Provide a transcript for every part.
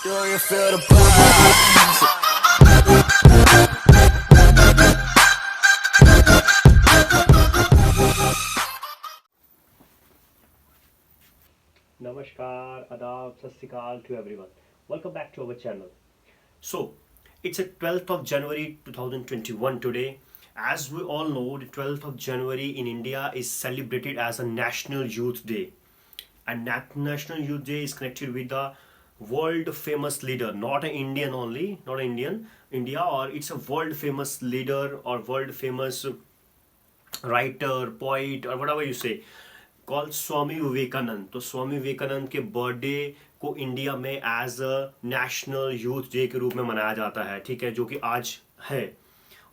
Do you feel the vibes? Namaskar, Adab, Sat Sri Akal to everyone. Welcome back to our channel. So, it's a 12th of January 2021 today. As we all know, the 12th of January in India is celebrated as a National Youth Day. And National Youth Day is connected with the world famous leader, not an Indian only, not an Indian, India, or it's a world famous leader or world famous writer, poet, or whatever you say, called Swami Vivekananda. तो स्वामी विवेकानंद के birthday को India में as a national youth day के रूप में मनाया जाता है, ठीक है, जो कि आज है.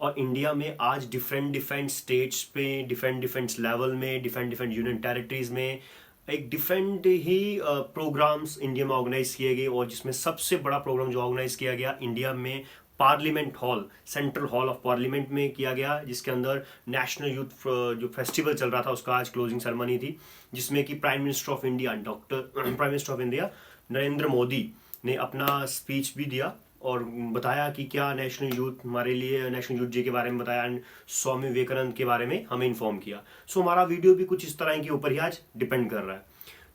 और इंडिया में आज डिफरेंट डिफरेंट स्टेट्स पे, डिफरेंट डिफरेंट लेवल में, डिफरेंट डिफरेंट यूनियन टेरिटरीज में एक डिफरेंट ही प्रोग्राम्स इंडिया में ऑर्गेनाइज किए गए. और जिसमें सबसे बड़ा प्रोग्राम जो ऑर्गेनाइज किया गया इंडिया में parliament hall, central hall of parliament में किया गया, जिसके अंदर नेशनल यूथ जो फेस्टिवल चल रहा था उसका आज क्लोजिंग सेरेमनी थी, जिसमें कि prime minister of India Narendra Modi ने अपना स्पीच भी दिया और बताया कि क्या नेशनल यूथ हमारे लिए, नेशनल यूथ डे के बारे में बताया एंड स्वामी विवेकानंद के बारे में हमें इन्फॉर्म किया. सो हमारा वीडियो भी कुछ इस तरह के ऊपर ही आज डिपेंड कर रहा है.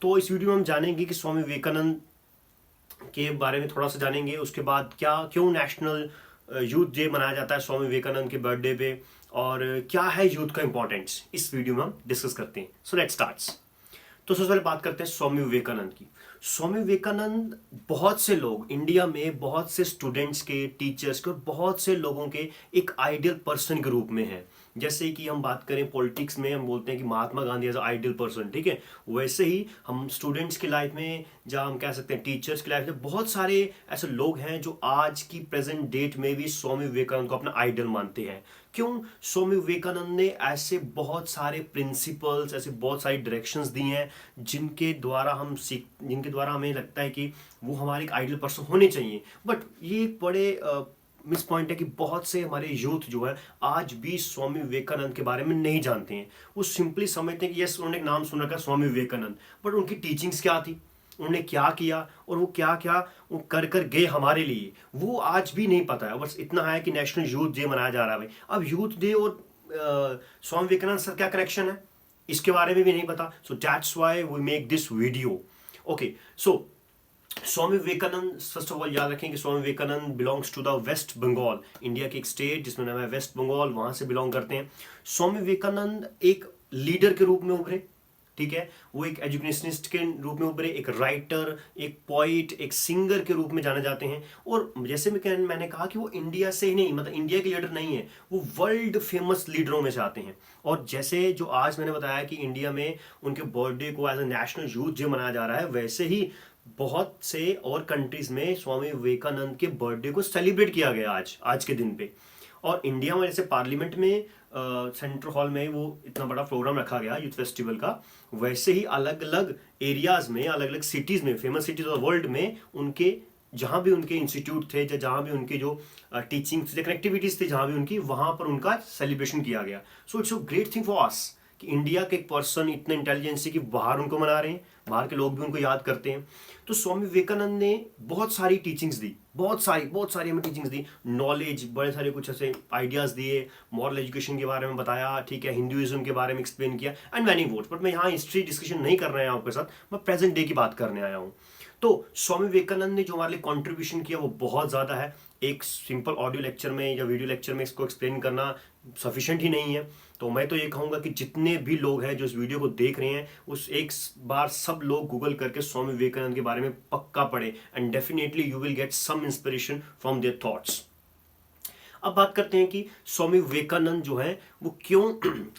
तो इस वीडियो में हम जानेंगे कि स्वामी विवेकानंद के बारे में थोड़ा सा जानेंगे, उसके बाद क्यों नेशनल यूथ डे मनाया जाता है स्वामी विवेकानंद के बर्थडे पे, और क्या है यूथ का इंपॉर्टेंस, इस वीडियो में हम डिस्कस करते हैं. So let's start. तो सबसे पहले बात करते हैं स्वामी विवेकानंद की. स्वामी विवेकानंद बहुत से लोग इंडिया में, बहुत से स्टूडेंट्स के, टीचर्स के और बहुत से लोगों के एक आइडियल पर्सन के रूप में है. जैसे कि हम बात करें पॉलिटिक्स में, हम बोलते हैं कि Mahatma Gandhi as ideal person, ठीक है, वैसे ही हम स्टूडेंट्स की लाइफ में, जहाँ हम कह सकते हैं टीचर्स की लाइफ में, बहुत सारे ऐसे लोग हैं जो आज की प्रेजेंट डेट में भी स्वामी विवेकानंद को अपना आइडियल मानते हैं. क्यों? स्वामी विवेकानंद ने ऐसे बहुत सारे प्रिंसिपल्स, ऐसे बहुत सारी डायरेक्शंस दी हैं जिनके द्वारा हमें लगता है कि वो हमारे एक आइडियल पर्सन होने चाहिए. बट ये एक बड़े मिस पॉइंट है कि बहुत से हमारे यूथ जो है आज भी स्वामी विवेकानंद के बारे में नहीं जानते हैं. वो सिंपली समझते हैं कि यस, उन्होंने एक नाम सुन रखा स्वामी विवेकानंद, बट उनकी टीचिंग्स क्या थी, उन्होंने क्या किया और वो क्या क्या वो कर गए हमारे लिए, वो आज भी नहीं पता है. बस इतना है कि नेशनल यूथ डे मनाया जा रहा है भाई. अब यूथ डे और स्वामी विवेकानंद सर क्या कनेक्शन है, इसके बारे में भी नहीं पता. So that's why we make this video. Okay, so Swami Vivekananda, first of all याद रखें कि Swami Vivekananda belongs to the West Bengal, India की एक स्टेट जिसमें नाम है वेस्ट बंगाल, वहां से बिलोंग करते हैं. स्वामी विवेकानंद एक लीडर के रूप में उभरे, ठीक है, वो एक एजुकेशनिस्ट के रूप में उभरे, एक राइटर, एक पोइट, एक सिंगर के रूप में जाने जाते हैं. और जैसे मैंने कहा कि वो इंडिया से ही नहीं, मतलब इंडिया के लीडर नहीं है, वो वर्ल्ड फेमस लीडरों में से आते हैं. और जैसे जो आज मैंने बताया कि इंडिया में उनके बर्थडे को as a national youth day मनाया जा रहा है, वैसे ही बहुत से और कंट्रीज में स्वामी विवेकानंद के बर्थडे को सेलिब्रेट किया गया आज के दिन पे. और इंडिया में जैसे पार्लियामेंट में सेंट्रल हॉल में वो इतना बड़ा प्रोग्राम रखा गया यूथ फेस्टिवल का, वैसे ही अलग अलग एरियाज में, अलग अलग सिटीज में, famous cities of the world में, उनके जहाँ भी उनके इंस्टीट्यूट थे, जहाँ भी उनके जो टीचिंग कनेक्टिविटीज थे, जहाँ भी उनकी, वहाँ पर उनका सेलिब्रेशन किया गया. So it's a great thing for us कि इंडिया के एक पर्सन इतने इंटेलिजेंसी कि बाहर उनको मना रहे हैं, बाहर के लोग भी उनको याद करते हैं. तो स्वामी विवेकानंद ने बहुत सारी टीचिंग्स दी, बहुत सारी हमें टीचिंग्स दी, नॉलेज, बड़े सारे कुछ ऐसे आइडियाज दिए, मॉरल एजुकेशन के बारे में बताया, ठीक है, हिंदुइज्म के बारे में एक्सप्लेन किया एंड मैनी मोर. बट मैं यहाँ हिस्ट्री डिस्कशन नहीं कर रहा हूँ आपके साथ, मैं प्रेजेंट डे की बात करने आया हूँ. तो स्वामी विवेकानंद ने जो हमारे लिए कॉन्ट्रीब्यूशन किया वो बहुत ज़्यादा है. एक सिंपल ऑडियो लेक्चर में या वीडियो लेक्चर में इसको एक्सप्लेन करना सफिशिएंट ही नहीं है. तो मैं तो ये कहूँगा कि जितने भी लोग हैं जो इस वीडियो को देख रहे हैं, उस एक बार सब लोग गूगल करके स्वामी विवेकानंद के बारे में पक्का पढ़े and definitely you will get some inspiration from their thoughts. अब बात करते हैं कि स्वामी विवेकानंद जो है वो क्यों,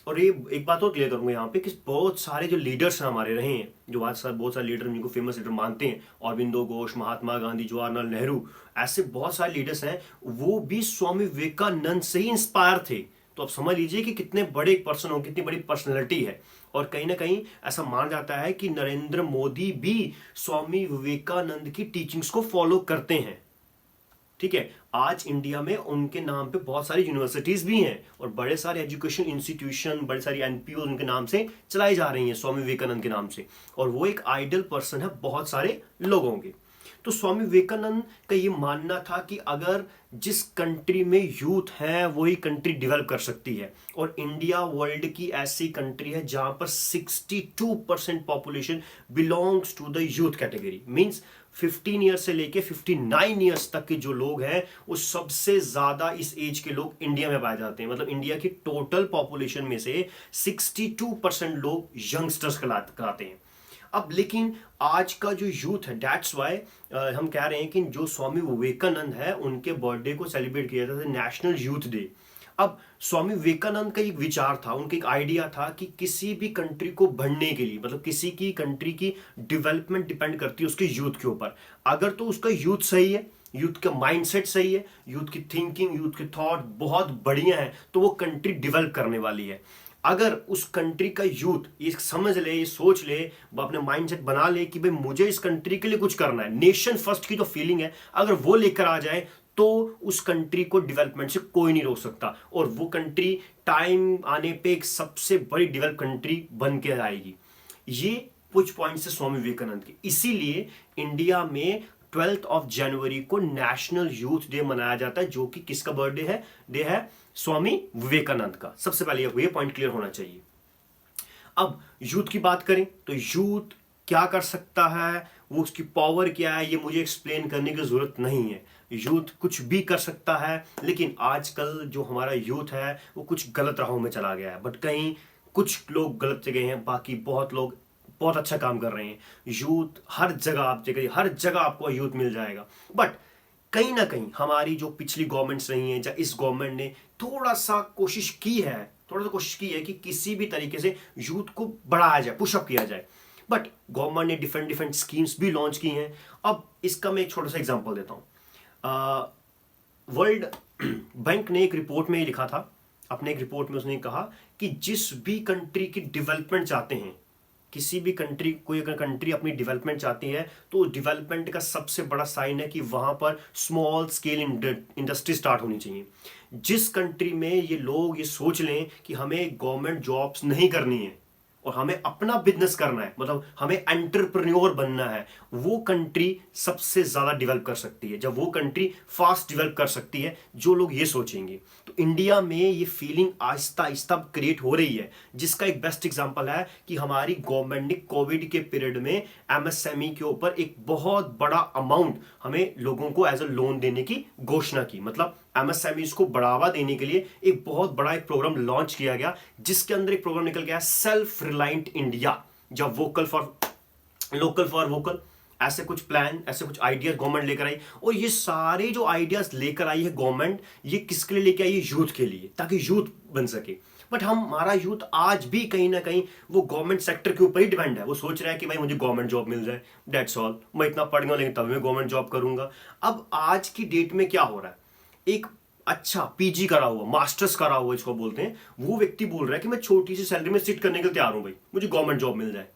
और ये एक बात और क्लियर करूंगा यहाँ पे कि बहुत सारे जो लीडर्स हमारे रहे हैं, जो आज बहुत सारे लीडर जिनको फेमस लीडर मानते हैं, अरविंदो घोष, महात्मा गांधी, जवाहरलाल नेहरू, ऐसे बहुत सारे लीडर्स हैं, वो भी स्वामी विवेकानंद से ही इंस्पायर थे. तो आप समझ लीजिए कि कितने बड़े एक पर्सन हो, कितनी बड़ी पर्सनैलिटी है. और कहीं ना कहीं ऐसा माना जाता है कि नरेंद्र मोदी भी स्वामी विवेकानंद की टीचिंग्स को फॉलो करते हैं, ठीक है. आज इंडिया में उनके नाम पे बहुत सारी यूनिवर्सिटीज भी हैं और बड़े सारे एजुकेशन इंस्टीट्यूशन, बड़े सारी एनपीओ उनके नाम से चलाई जा रही हैं स्वामी विवेकानंद के नाम से. और वो एक आइडियल पर्सन है बहुत सारे लोगों के. तो स्वामी विवेकानंद का ये मानना था कि अगर जिस कंट्री में यूथ है वही कंट्री डेवलप कर सकती है, और इंडिया वर्ल्ड की ऐसी कंट्री है जहां पर 62% population belongs to the youth category. Means 15 years से लेके 59 ईयर्स तक के जो लोग हैं वो सबसे ज्यादा इस एज के लोग इंडिया में पाए जाते हैं। मतलब इंडिया की टोटल पॉपुलेशन में से 62% लोग यंगस्टर्स कहलाते हैं। अब लेकिन आज का जो यूथ है, दैट्स वाई हम कह रहे हैं कि जो स्वामी विवेकानंद है उनके बर्थडे को सेलिब्रेट किया जाता है नेशनल यूथ डे। अब स्वामी विवेकानंद का एक विचार था, उनका एक आइडिया था कि किसी भी कंट्री को बढ़ने के लिए, मतलब किसी की कंट्री की डेवलपमेंट डिपेंड करती है उसके यूथ के ऊपर। अगर तो उसका यूथ सही है, यूथ का माइंडसेट सही है, यूथ की थिंकिंग, यूथ के थॉट बहुत बढ़िया है, तो वो कंट्री डेवलप करने वाली है। अगर उस कंट्री का यूथ ये समझ ले, ये सोच ले, वो अपने माइंडसेट बना ले कि भाई मुझे इस कंट्री के लिए कुछ करना है, नेशन फर्स्ट की जो फीलिंग है अगर वो लेकर आ जाए, तो उस कंट्री को डेवलपमेंट से कोई नहीं रोक सकता, और वो कंट्री टाइम आने पे एक सबसे बड़ी डेवलप कंट्री बन के आएगी। ये कुछ पॉइंट्स है स्वामी विवेकानंद के। इसीलिए इंडिया में 12 जनवरी को नेशनल यूथ डे मनाया जाता है, जो कि किसका बर्थडे है? डे है स्वामी विवेकानंद का। सबसे पहले ये पॉइंट क्लियर होना चाहिए। अब यूथ की बात करें तो यूथ क्या कर सकता है, वो उसकी पावर क्या है, ये मुझे एक्सप्लेन करने की जरूरत नहीं है। यूथ कुछ भी कर सकता है, लेकिन आजकल जो हमारा यूथ है वो कुछ गलत राहों में चला गया है। बट कहीं कुछ लोग गलत जगह हैं, बाकी बहुत लोग बहुत अच्छा काम कर रहे हैं। यूथ हर जगह आप जगह, हर जगह आपको यूथ मिल जाएगा। बट कहीं ना कहीं हमारी जो पिछली गवर्नमेंट्स रही हैं, या इस गवर्नमेंट ने थोड़ा सा कोशिश की है कि किसी भी तरीके से यूथ को बढ़ाया जाए, पुशअप किया जाए। बट गवर्नमेंट ने डिफरेंट डिफरेंट स्कीम्स भी लॉन्च की हैं। अब इसका मैं एक छोटा सा एग्जांपल देता हूँ। वर्ल्ड बैंक ने एक रिपोर्ट में लिखा था, अपने एक रिपोर्ट में उसने कहा कि जिस भी कंट्री की डेवलपमेंट चाहते हैं, किसी भी कंट्री, कोई अगर कंट्री अपनी डेवलपमेंट चाहती है, तो डेवलपमेंट का सबसे बड़ा साइन है कि वहां पर स्मॉल स्केल इंडस्ट्री स्टार्ट होनी चाहिए। जिस कंट्री में ये लोग ये सोच लें कि हमें गवर्नमेंट जॉब्स नहीं करनी है और हमें अपना बिजनेस करना है, मतलब हमें एंटरप्रेन्योर बनना है, वो कंट्री सबसे ज्यादा डेवलप कर सकती है। जब वो कंट्री फास्ट डेवलप कर सकती है, जो लोग ये सोचेंगे। तो इंडिया में ये फीलिंग आहिस्ता आहिस्ता क्रिएट हो रही है, जिसका एक बेस्ट एग्जांपल है कि हमारी गवर्नमेंट ने कोविड के पीरियड में एमएसएमई के ऊपर एक बहुत बड़ा अमाउंट हमें लोगों को एज अ लोन देने की घोषणा की। मतलब एमएसएमईज को बढ़ावा देने के लिए एक बहुत बड़ा एक प्रोग्राम लॉन्च किया गया, जिसके अंदर एक प्रोग्राम निकल गया सेल्फ रिलायंट इंडिया, जब vocal for local for vocal, ऐसे कुछ प्लान, ऐसे कुछ आइडियाज गवर्नमेंट लेकर आई। और ये सारे जो आइडियाज लेकर आई है गवर्नमेंट, ये किसके लिए लेकर आई है? यूथ के लिए, ताकि यूथ बन सके। बट हमारा यूथ आज भी कहीं ना कहीं वो गवर्नमेंट सेक्टर के ऊपर ही डिपेंड है। वो सोच रहा है कि भाई मुझे गवर्नमेंट जॉब मिल जाए, दैट्स ऑल, मैं इतना पढ़ गया लेकिन तब मैं गवर्नमेंट जॉब करूंगा। अब आज की डेट में क्या हो रहा है, एक अच्छा पीजी करा हुआ, मास्टर्स करा हुआ इसको बोलते हैं, वो व्यक्ति बोल रहा है कि मैं छोटी सी सैलरी में सिट करने के लिए तैयार हूं भाई, मुझे गवर्नमेंट जॉब मिल जाए।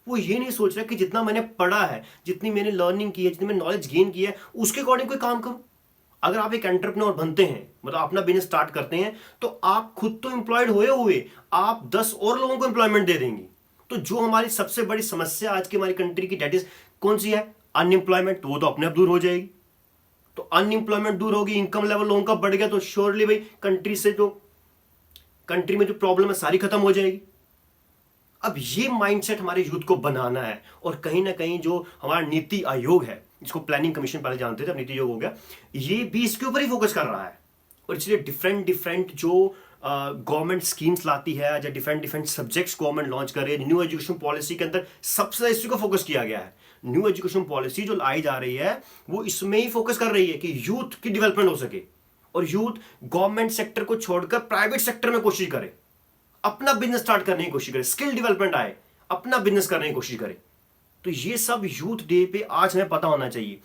वो ये नहीं सोच रहा कि जितना मैंने पढ़ा है, जितनी मैंने लर्निंग की है, जितनी मैंने नॉलेज गेन की है, उसके अकॉर्डिंग कोई काम करूं। अगर आप एक एंटरप्रेन्योर बनते हैं, मतलब अपना बिजनेस स्टार्ट करते हैं, तो आप खुद तो एम्प्लॉयड हुए आप 10 और लोगों को एम्प्लॉयमेंट दे देंगे। तो जो हमारी सबसे बड़ी समस्या आज की हमारी कंट्री की, डेट इज कौन सी है? अनएम्प्लॉयमेंट। तो वो तो अपने आप दूर हो जाएगी। तो अनएम्प्लॉयमेंट दूर होगी, इनकम लेवल लोगों का बढ़ गया, तो श्योरली भाई कंट्री में जो प्रॉब्लम है सारी खत्म हो जाएगी। अब ये माइंडसेट हमारे यूथ को बनाना है, और कहीं ना कहीं जो हमारा नीति आयोग है, जिसको प्लानिंग कमीशन पहले जानते थे, अब नीति आयोग हो गया, ये भी इसके ऊपर ही फोकस कर रहा है। और इसलिए डिफरेंट डिफरेंट जो गवर्नमेंट स्कीम्स लाती है, या different different subjects government launch कर रही है, न्यू एजुकेशन पॉलिसी के अंदर सबसे इसी को फोकस किया गया है। न्यू एजुकेशन पॉलिसी जो लाई जा रही है, वो इसमें ही फोकस कर रही है कि यूथ की डेवलपमेंट हो सके, और यूथ गवर्नमेंट सेक्टर को छोड़कर प्राइवेट सेक्टर में कोशिश करे, अपना बिजनेस स्टार्ट करने की कोशिश करे, स्किल डेवलपमेंट आए, अपना बिजनेस करने की कोशिश करे। तो ये सब यूथ डे पे आज हमें पता होना चाहिए।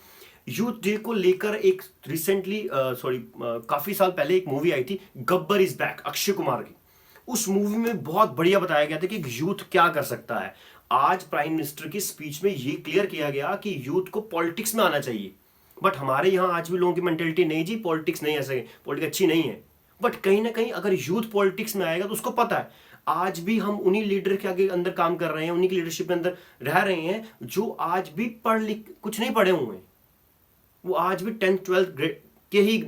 यूथ डे को लेकर एक रिसेंटली काफी साल पहले एक मूवी आई थी, गब्बर इज बैक, अक्षय कुमार की। उस मूवी में बहुत बढ़िया बताया गया था कि यूथ क्या कर सकता है। आज प्राइम मिनिस्टर की स्पीच में ये क्लियर किया गया कि यूथ को पॉलिटिक्स में आना चाहिए। बट हमारे यहाँ आज भी लोगों की मेंटेलिटी नहीं जी, पॉलिटिक्स नहीं, ऐसे पॉलिटिक्स अच्छी नहीं है। बट कहीं ना कहीं अगर यूथ पॉलिटिक्स में आएगा तो उसको पता है आज भी हम उन्हीं लीडर के आगे अंदर काम कर रहे हैं, उन्हीं की लीडरशिप के अंदर रह रहे हैं, जो आज भी पढ़ लिख कुछ नहीं पढ़े हुए हैं, वो आज भी 10th-12th ग्रेड के ही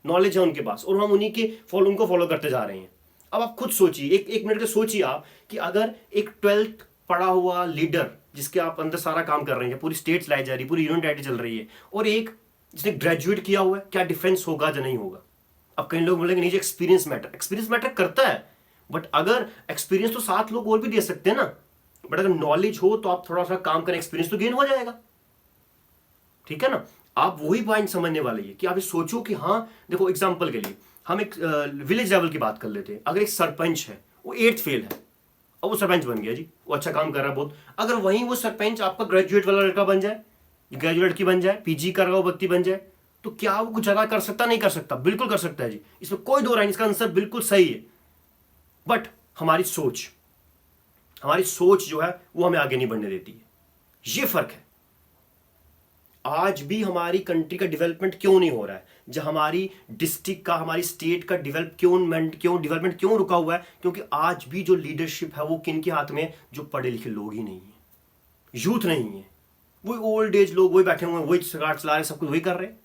नॉलेज है उनके पास, और हम उन्हीं के उनको फॉलो करते जा रहे हैं। अब आप खुद सोचिए, एक मिनट का सोचिए आप कि अगर एक 12th पढ़ा हुआ लीडर जिसके आप अंदर सारा काम कर रहे हैं, पूरी स्टेट चलाई जा रही है, पूरी यूनियन चल रही है, और एक जिसने ग्रेजुएट किया हुआ है, क्या डिफरेंस होगा या नहीं होगा? अब कई लोग बोलेंगे नहीं जी, एक्सपीरियंस मैटर करता है, बट अगर एक्सपीरियंस तो 7 लोग और भी दे सकते हैं ना, बट अगर नॉलेज हो तो आप थोड़ा सा काम करें, एक्सपीरियंस तो गेन हो जाएगा। ठीक है ना? आप वही पॉइंट समझने वाले हैं कि आप ये सोचो कि हाँ देखो, एग्जांपल के लिए हम एक विलेज लेवल की बात कर लेते हैं। अगर एक सरपंच है, वो 8th फेल है, अब वो सरपंच बन गया जी, वो अच्छा काम कर रहा है बहुत, अगर वहीं वो सरपंच आपका ग्रेजुएट वाला लड़का बन जाए, ग्रेजुएट लड़की बन जाए, पीजी कर रहा हो व्यक्ति बन जाए, तो क्या वो कुछ ज्यादा कर सकता? नहीं कर सकता, बिल्कुल कर सकता है जी, इसमें कोई दो राय नहीं, इसका आंसर बिल्कुल सही है। बट हमारी सोच जो है वो हमें आगे नहीं बढ़ने देती है, ये फर्क है। आज भी हमारी कंट्री का डेवलपमेंट क्यों नहीं हो रहा है? जब हमारी डिस्ट्रिक्ट का, हमारी स्टेट का डेवलपमेंट क्यों रुका हुआ है? क्योंकि आज भी जो लीडरशिप है वो किन के हाथ में? जो पढ़े लिखे लोग ही नहीं है, यूथ नहीं है, वही ओल्ड एज लोग वही बैठे हुए हैं, वही सरकार चला रहे हैं, सब कुछ वही कर रहे हैं।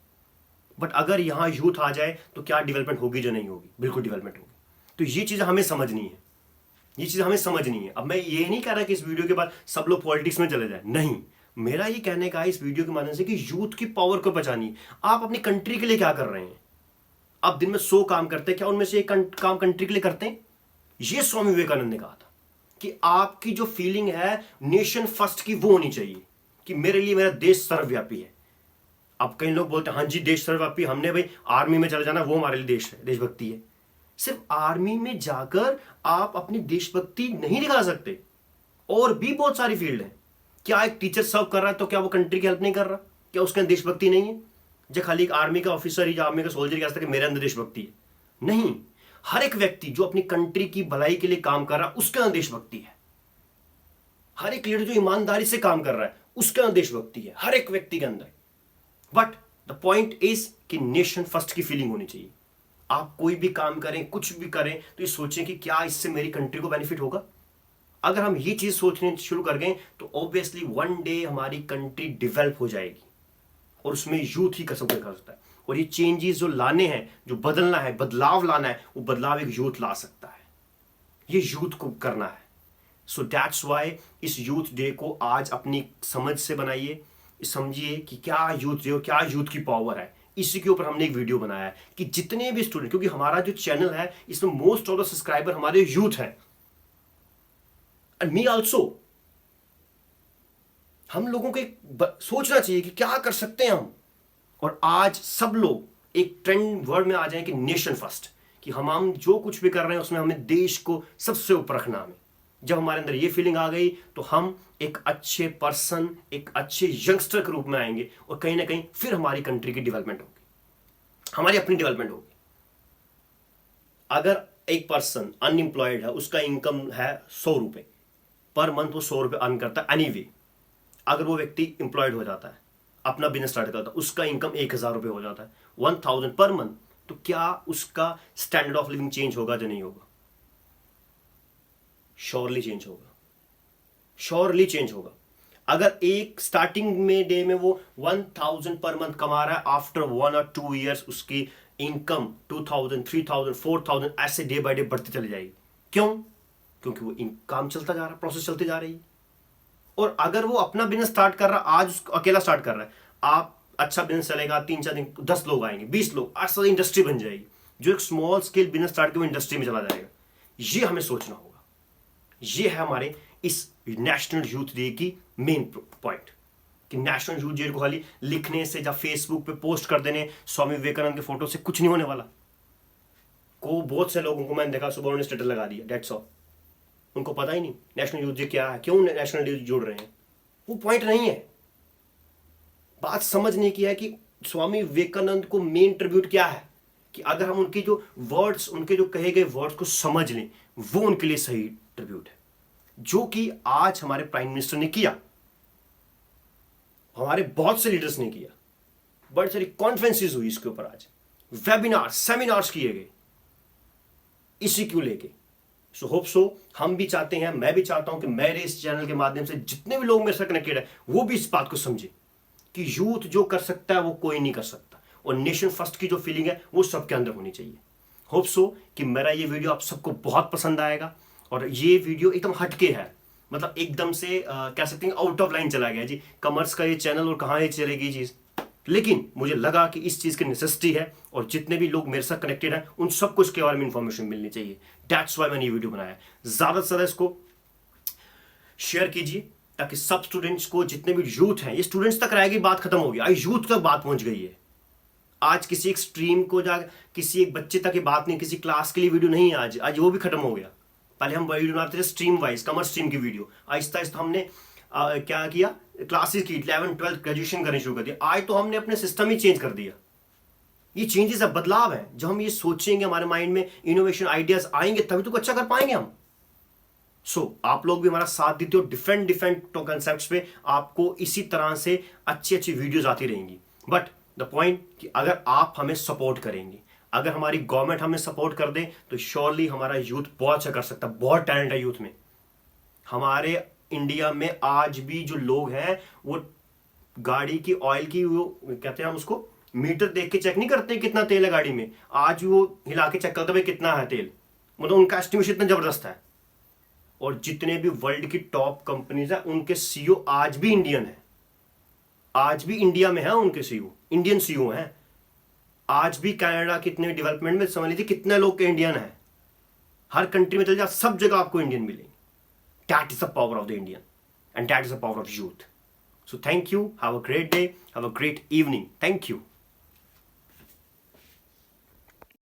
बट अगर यहां यूथ आ जाए तो क्या डेवलपमेंट होगी जो नहीं होगी? बिल्कुल डेवलपमेंट होगी। तो ये चीज़ हमें समझनी है, अब मैं ये नहीं कह रहा कि इस वीडियो के बाद सब लोग पॉलिटिक्स में चले जाए, नहीं, मेरा ये कहने का है इस वीडियो के माध्यम से कि यूथ की पावर को पहचानिए। आप अपनी कंट्री के लिए क्या कर रहे हैं? आप दिन में 100 काम करते हैं, क्या उनमें से एक काम कंट्री के लिए करते हैं? ये स्वामी विवेकानंद ने कहा था कि आपकी जो फीलिंग है नेशन फर्स्ट की, वो होनी चाहिए कि मेरे लिए मेरा देश सर्वव्यापी है। अब कई लोग बोलते हैं हाँ जी देश सर्वव्यापी, हमने भाई आर्मी में चले जाना, वो हमारे लिए देश है, देशभक्ति है। सिर्फ आर्मी में जाकर आप अपनी देशभक्ति नहीं दिखा सकते, और भी बहुत सारी फील्ड है। क्या एक टीचर सर्व कर रहा है तो क्या वो कंट्री की हेल्प नहीं कर रहा? क्या उसके अंदर देशभक्ति नहीं है? जब खाली एक आर्मी का ऑफिसर ही, आर्मी का सोल्जर कह सकता है कि मेरे अंदर देशभक्ति है? नहीं, हर एक व्यक्ति जो अपनी कंट्री की भलाई के लिए काम कर रहा है उसके अंदर देशभक्ति है। हर एक लीडर जो ईमानदारी से काम कर रहा है उसके अंदर देशभक्ति है, हर एक व्यक्ति के अंदर। बट द पॉइंट इज कि नेशन फर्स्ट की फीलिंग होनी चाहिए। आप कोई भी काम करें, कुछ भी करें, तो ये सोचें कि क्या इससे मेरी कंट्री को बेनिफिट होगा। अगर हम ये चीज सोचने शुरू कर गए तो ऑब्वियसली वन डे हमारी कंट्री डेवलप हो जाएगी, और उसमें यूथ ही कसम कर सकता है। और ये चेंजेस जो लाने हैं, जो बदलना है, बदलाव लाना है, वो बदलाव एक यूथ ला सकता है, ये यूथ को करना है। सो दैट्स वाई इस यूथ डे को आज अपनी समझ से बनाइए, समझिए कि क्या यूथ डे और क्या यूथ की पावर है। इसी के ऊपर हमने एक वीडियो बनाया है कि जितने भी स्टूडेंट, क्योंकि हमारा जो चैनल है इसमें मोस्ट ऑफ द सब्सक्राइबर हमारे यूथ हैं, एंड मी ऑल्सो। हम लोगों को सोचना चाहिए कि क्या कर सकते हैं हम, और आज सब लोग एक ट्रेंड वर्ड में आ जाए कि नेशन फर्स्ट, कि हम जो कुछ भी कर रहे हैं उसमें हमें देश को सबसे ऊपर रखना। हमें जब हमारे अंदर ये फीलिंग आ गई तो हम एक अच्छे पर्सन, एक अच्छे यंगस्टर के रूप में आएंगे, और कहीं ना कहीं फिर हमारी कंट्री की डेवलपमेंट होगी, हमारी अपनी डेवलपमेंट होगी। अगर एक पर्सन अनएम्प्लॉयड है, उसका इनकम है 100 रुपए पर मंथ, वो 100 रुपए अर्न करता है एनीवे। अगर वो व्यक्ति एम्प्लॉयड हो जाता है, अपना बिजनेस स्टार्ट करता है, उसका इनकम 1000 रुपए हो जाता है, 1000 पर मंथ, तो क्या उसका स्टैंडर्ड ऑफ लिविंग चेंज होगा या नहीं होगा? श्योरली चेंज होगा, श्योरली चेंज होगा। अगर एक स्टार्टिंग में डे में वो 1000 पर मंथ कमा रहा है, आफ्टर 1 और 2 ईयर्स उसकी इनकम 2000, 3000, 4000 ऐसे डे बाय डे बढ़ती चली जाएगी। क्यों? क्योंकि वो काम चलता जा रहा है, प्रोसेस चलती जा रही है। और अगर वो अपना बिजनेस स्टार्ट कर रहा है, आज अकेला स्टार्ट कर रहा है, आप अच्छा बिजनेस चलेगा, 3-4 दिन 10 लोग आएंगे, 20 लोग, ऐसा इंडस्ट्री बन जाएगी। जो एक स्मॉल स्केल बिजनेस स्टार्ट कर वो इंडस्ट्री में चला जाएगा। ये हमें सोचना होगा। ये है हमारे इस नेशनल यूथ डे की मेन पॉइंट, कि नेशनल यूथ डे को खाली लिखने से या फेसबुक पे पोस्ट कर देने स्वामी विवेकानंद के फोटो से कुछ नहीं होने वाला। को बहुत से लोगों को मैंने देखा सुबह उन्होंने स्टेटस लगा दिया, डेट्स ऑल। उनको पता ही नहीं नेशनल यूथ डे क्या है, क्यों नेशनल डे जोड़ रहे हैं, वो पॉइंट नहीं है। बात समझने की है कि स्वामी विवेकानंद को मेन ट्रिब्यूट क्या है, कि अगर हम उनके जो वर्ड्स, उनके जो कहे गए वर्ड्स को समझ लें, वो उनके लिए सही ट्रिब्यूट है, जो कि आज हमारे प्राइम मिनिस्टर ने किया, हमारे बहुत से लीडर्स ने किया, बड़ी सारी कॉन्फ्रेंसेस हुई इसके ऊपर, आज वेबिनार, सेमिनार्स किए गए इसी क्यों लेके। सो होप सो हम भी चाहते हैं, मैं भी चाहता हूं कि मेरे इस चैनल के माध्यम से जितने भी लोग मेरे साथ कनेक्टेड है वो भी इस बात को समझे कि यूथ जो कर सकता है वो कोई नहीं कर सकता, और नेशन फर्स्ट की जो फीलिंग है वो सबके अंदर होनी चाहिए। होप सो कि मेरा ये वीडियो आप सबको बहुत पसंद आएगा, और ये वीडियो एकदम हटके है, मतलब एकदम से कह सकते हैं आउट ऑफ लाइन चला गया जी, कॉमर्स का ये चैनल और कहाँ ये चलेगी चीज़। लेकिन मुझे लगा कि इस चीज़ की नेसेसिटी है, और जितने भी लोग मेरे साथ कनेक्टेड हैं उन सबको इसके बारे में इंफॉर्मेशन मिलनी चाहिए। दैट्स वाई मैंने ये वीडियो बनाया। ज़्यादा से ज़्यादा इसको शेयर कीजिए, ताकि सब स्टूडेंट्स को, जितने भी यूथ हैं, ये स्टूडेंट्स तक रहेगी बात खत्म होगी, आज यूथ तक बात पहुंच गई है। आज किसी एक स्ट्रीम को जा, किसी एक बच्चे तक ये बात नहीं, किसी क्लास के लिए वीडियो नहीं है, आज वो भी खत्म हो गया। पहले हम वीडियो बनाते थे स्ट्रीम वाइज, कॉमर्स स्ट्रीम की वीडियो, आहिस्ता आहिस्ता हमने क्या किया, क्लासेस की 11th 12th ग्रेजुएशन करनी शुरू कर दिया। आज तो हमने अपने सिस्टम ही चेंज कर दिया। ये चेंजेस है, बदलाव है। जब हम ये सोचेंगे, हमारे माइंड में इनोवेशन आइडियाज आएंगे, तभी तो कुछ अच्छा कर पाएंगे हम। आप लोग भी हमारा साथ देते हो, डिफरेंट डिफरेंट कॉन्सेप्ट्स पे आपको इसी तरह से अच्छी अच्छी वीडियोस आती रहेंगी। बट द पॉइंट कि अगर आप हमें सपोर्ट करेंगे, अगर हमारी गवर्नमेंट हमें सपोर्ट कर दे, तो श्योरली हमारा यूथ बहुत अच्छा कर सकता है। बहुत टैलेंट है यूथ में। हमारे इंडिया में आज भी जो लोग हैं वो गाड़ी की ऑयल की, वो कहते हैं हम उसको, मीटर देख के चेक नहीं करते कितना तेल है गाड़ी में, आज भी वो हिला के चेक करते भाई कितना है तेल। मतलब उनका एस्टिमेशन इतना जबरदस्त है। और जितने भी वर्ल्ड की टॉप कंपनीज है उनके सीईओ आज भी इंडियन है, आज भी इंडिया में है उनके सीईओ, इंडियन सीईओ हैं। आज भी कनाडा कितने डेवलपमेंट में समझ लीजिए कितने लोग के इंडियन है। हर कंट्री में चल जाए, सब जगह आपको इंडियन मिलेंगे। That is the power of the Indian, and that is the power of youth. So thank you, have a great day, have a great evening, thank you.